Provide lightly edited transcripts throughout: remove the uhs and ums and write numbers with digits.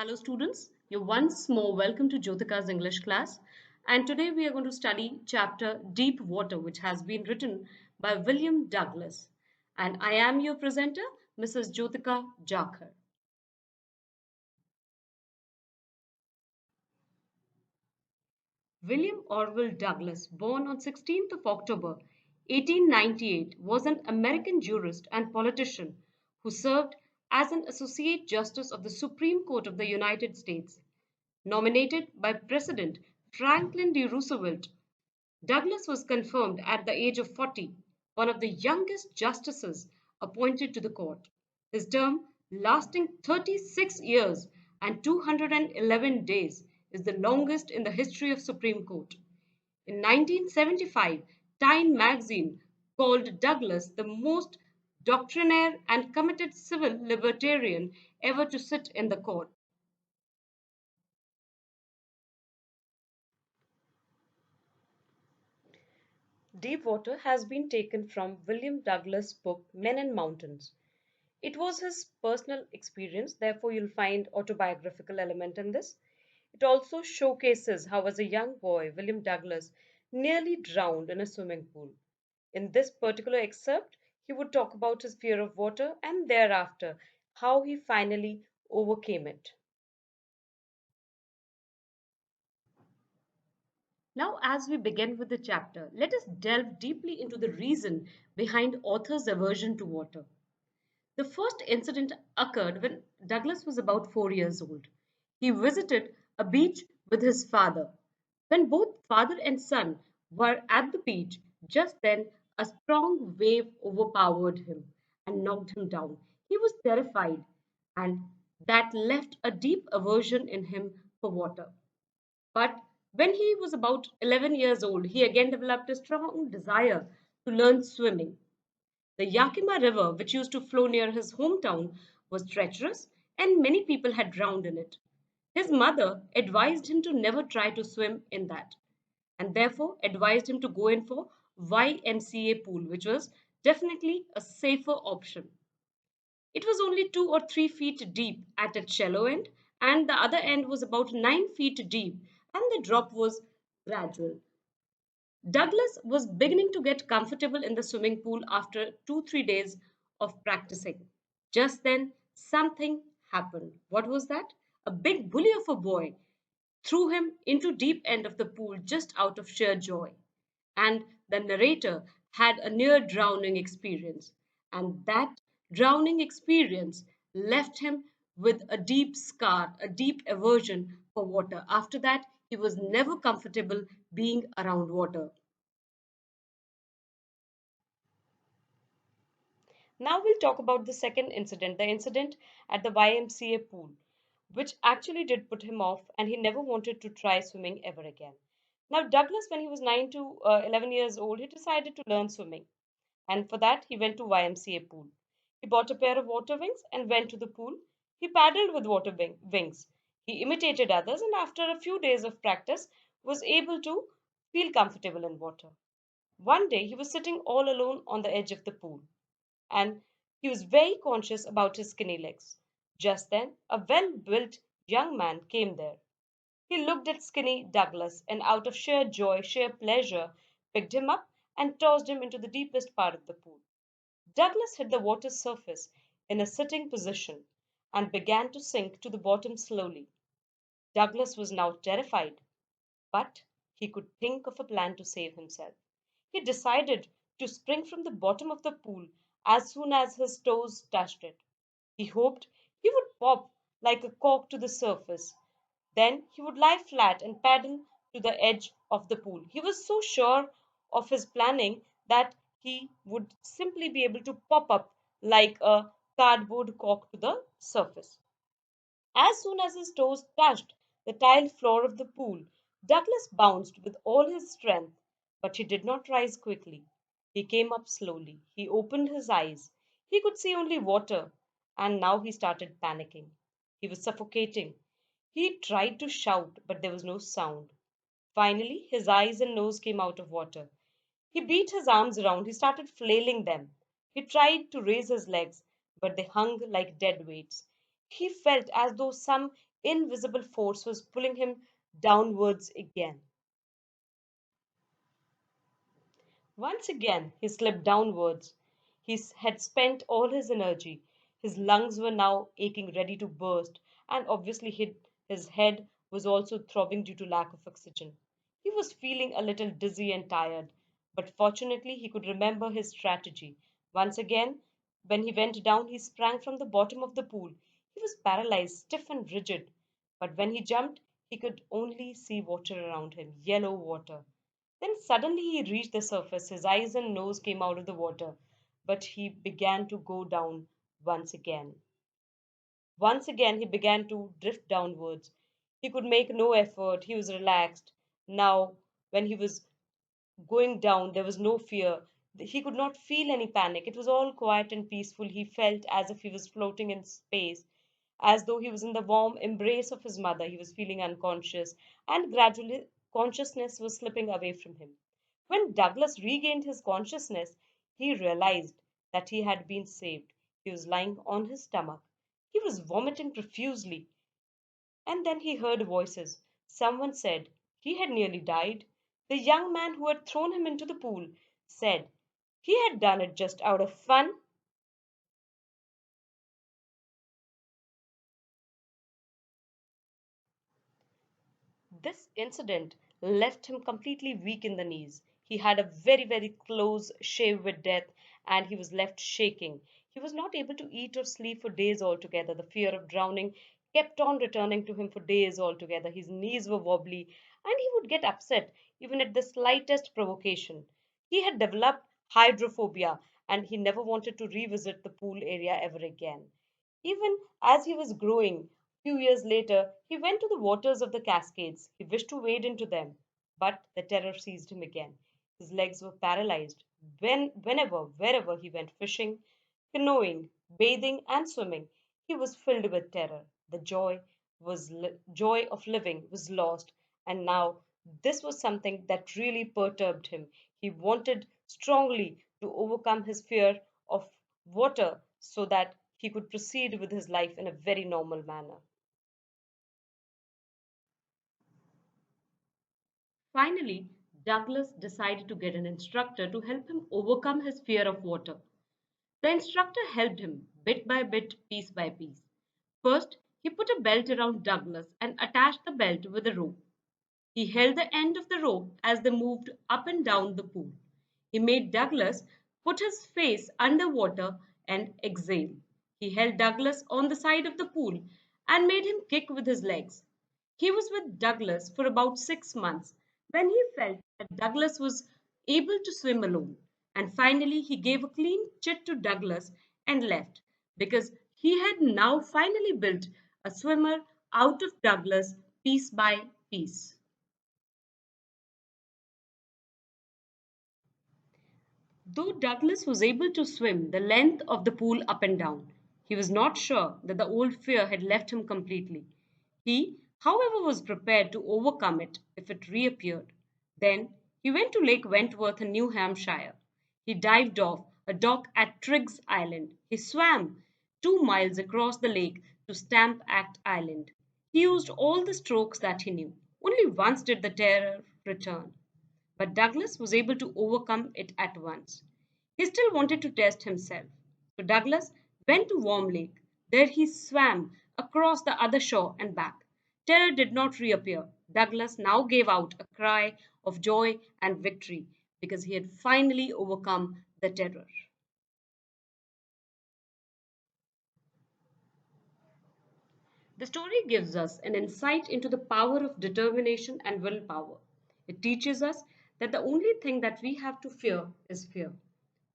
Hello students, you're once more welcome to Jyotika's English class, and today we are going to study chapter Deep Water, which has been written by William Douglas, and I am your presenter, Mrs. Jyotika Jakhar. William Orville Douglas, born on 16th of October 1898, was an American jurist and politician who served as an Associate Justice of the Supreme Court of the United States. Nominated by President Franklin D. Roosevelt, Douglas was confirmed at the age of 40, one of the youngest justices appointed to the court. His term, lasting 36 years and 211 days, is the longest in the history of Supreme Court. In 1975, Time magazine called Douglas the most doctrinaire and committed civil libertarian ever to sit in the court. Deep Water has been taken from William Douglas' book Men and Mountains. It was his personal experience, therefore you'll find autobiographical element in this. It also showcases how as a young boy William Douglas nearly drowned in a swimming pool. In this particular excerpt, he would talk about his fear of water and thereafter how he finally overcame it. Now, as we begin with the chapter, let us delve deeply into the reason behind author's aversion to water. The first incident occurred when Douglas was about 4 years old. He visited a beach with his father. When both father and son were at the beach, just then a strong wave overpowered him and knocked him down. He was terrified, and that left a deep aversion in him for water. But when he was about 11 years old, he again developed a strong desire to learn swimming. The Yakima River, which used to flow near his hometown, was treacherous and many people had drowned in it. His mother advised him to never try to swim in that and therefore advised him to go in for YMCA pool, which was definitely a safer option. It was only 2 or 3 feet deep at its shallow end, and the other end was about 9 feet deep, and the drop was gradual. Douglas was beginning to get comfortable in the swimming pool after 2 3 days of practicing. Just then, something happened. What was that? A big bully of a boy threw him into deep end of the pool just out of sheer joy. And the narrator had a near drowning experience. And that drowning experience left him with a deep scar, a deep aversion for water. After that, he was never comfortable being around water. Now we'll talk about the second incident, the incident at the YMCA pool, which actually did put him off and he never wanted to try swimming ever again. Now, Douglas, when he was 9 to 11 years old, he decided to learn swimming. And for that, he went to YMCA pool. He bought a pair of water wings and went to the pool. He paddled with wings. He imitated others and after a few days of practice was able to feel comfortable in water. One day, he was sitting all alone on the edge of the pool and he was very conscious about his skinny legs. Just then, a well built young man came there. He looked at skinny Douglas and, out of sheer joy, sheer pleasure, picked him up and tossed him into the deepest part of the pool. Douglas hit the water's surface in a sitting position and began to sink to the bottom slowly. Douglas was now terrified, but he could think of a plan to save himself. He decided to spring from the bottom of the pool as soon as his toes touched it. He hoped he would pop like a cork to the surface. Then he would lie flat and paddle to the edge of the pool. He was so sure of his planning that he would simply be able to pop up like a cardboard cork to the surface. As soon as his toes touched the tiled floor of the pool, Douglas bounced with all his strength, but he did not rise quickly. He came up slowly. He opened his eyes. He could see only water, and now he started panicking. He was suffocating. He tried to shout, but there was no sound. Finally, his eyes and nose came out of water. He beat his arms around. He started flailing them. He tried to raise his legs, but they hung like dead weights. He felt as though some invisible force was pulling him downwards again. Once again he slipped downwards. Had spent all his energy. His lungs were now aching, ready to burst, and obviously his head was also throbbing due to lack of oxygen. He was feeling a little dizzy and tired, but fortunately he could remember his strategy. Once again, when he went down, he sprang from the bottom of the pool. He was paralyzed, stiff and rigid, but when he jumped, he could only see water around him, yellow water. Then suddenly he reached the surface. His eyes and nose came out of the water, but he began to go down once again. Once again, he began to drift downwards. He could make no effort. He was relaxed. Now, when he was going down, there was no fear. He could not feel any panic. It was all quiet and peaceful. He felt as if he was floating in space, as though he was in the warm embrace of his mother. He was feeling unconscious, and gradually consciousness was slipping away from him. When Douglas regained his consciousness, he realized that he had been saved. He was lying on his stomach. He was vomiting profusely. And then he heard voices. Someone said he had nearly died. The young man who had thrown him into the pool said he had done it just out of fun. This incident left him completely weak in the knees. He had a very, very close shave with death, and he was left shaking. He was not able to eat or sleep for days altogether. The fear of drowning kept on returning to him for days altogether. His knees were wobbly, and he would get upset even at the slightest provocation. He had developed hydrophobia, and he never wanted to revisit the pool area ever again. Even as he was growing, few years later, he went to the waters of the Cascades. He wished to wade into them, but the terror seized him again. His legs were paralyzed. Wherever he went fishing, canoeing, bathing, and swimming, he was filled with terror. The joy of living was lost, and now this was something that really perturbed him. He wanted strongly to overcome his fear of water so that he could proceed with his life in a very normal manner. Finally, Douglas decided to get an instructor to help him overcome his fear of water. The instructor helped him bit by bit, piece by piece. First, he put a belt around Douglas and attached the belt with a rope. He held the end of the rope as they moved up and down the pool. He made Douglas put his face under water and exhale. He held Douglas on the side of the pool and made him kick with his legs. He was with Douglas for about 6 months when he felt that Douglas was able to swim alone. And finally, he gave a clean chit to Douglas and left because he had now finally built a swimmer out of Douglas piece by piece. Though Douglas was able to swim the length of the pool up and down, he was not sure that the old fear had left him completely. He, however, was prepared to overcome it if it reappeared. Then he went to Lake Wentworth in New Hampshire. He dived off a dock at Triggs Island. He swam 2 miles across the lake to Stamp Act Island. He used all the strokes that he knew. Only once did the terror return. But Douglas was able to overcome it at once. He still wanted to test himself. So Douglas went to Warm Lake. There he swam across the other shore and back. Terror did not reappear. Douglas now gave out a cry of joy and victory because he had finally overcome the terror. The story gives us an insight into the power of determination and willpower. It teaches us that the only thing that we have to fear is fear,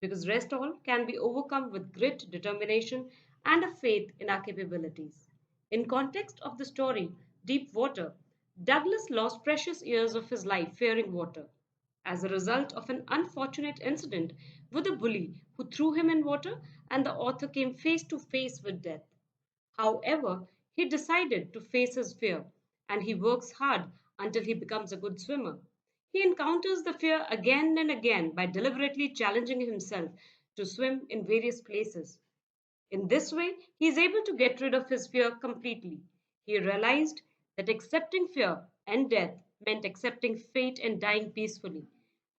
because rest all can be overcome with grit, determination, and a faith in our capabilities. In context of the story, Deep Water, Douglas lost precious years of his life fearing water as a result of an unfortunate incident with a bully who threw him in water, and the author came face to face with death. However, he decided to face his fear and he works hard until he becomes a good swimmer. He encounters the fear again and again by deliberately challenging himself to swim in various places. In this way, he is able to get rid of his fear completely. He realized that accepting fear and death meant accepting fate and dying peacefully,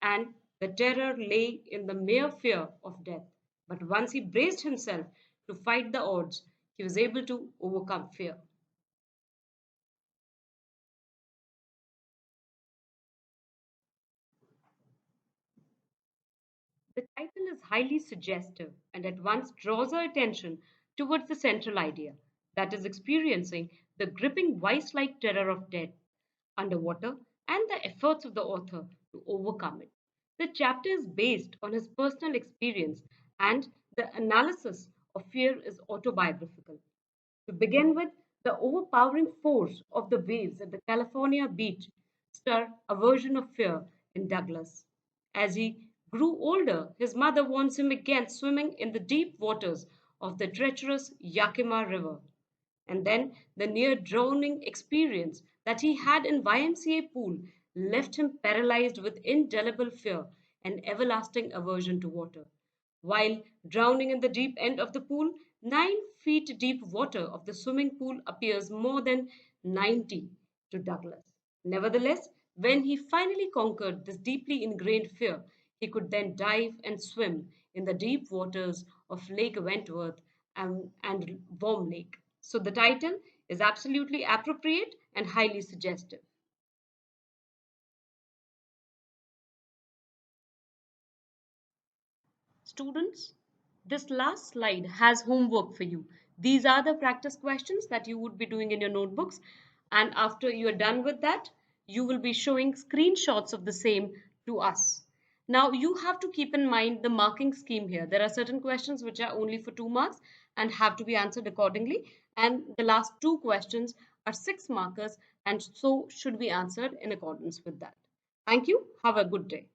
and the terror lay in the mere fear of death. But once he braced himself to fight the odds, he was able to overcome fear. The title is highly suggestive and at once draws our attention towards the central idea, that is, experiencing the gripping vice like terror of death underwater and the efforts of the author to overcome it. The chapter is based on his personal experience, and the analysis of fear is autobiographical. To begin with, the overpowering force of the waves at the California beach stirred a version of fear in Douglas. As he grew older, his mother warns him against swimming in the deep waters of the treacherous Yakima River. And then the near drowning experience that he had in YMCA pool left him paralyzed with indelible fear and everlasting aversion to water. While drowning in the deep end of the pool, 9 feet deep water of the swimming pool appears more than 90 to Douglas. Nevertheless, when he finally conquered this deeply ingrained fear, he could then dive and swim in the deep waters of Lake Wentworth and Worm Lake. So the title is absolutely appropriate and highly suggestive. Students, this last slide has homework for you. These are the practice questions that you would be doing in your notebooks. And after you are done with that, you will be showing screenshots of the same to us. Now, you have to keep in mind the marking scheme here. There are certain questions which are only for 2 marks and have to be answered accordingly. And the last two questions are 6 markers and so should be answered in accordance with that. Thank you. Have a good day.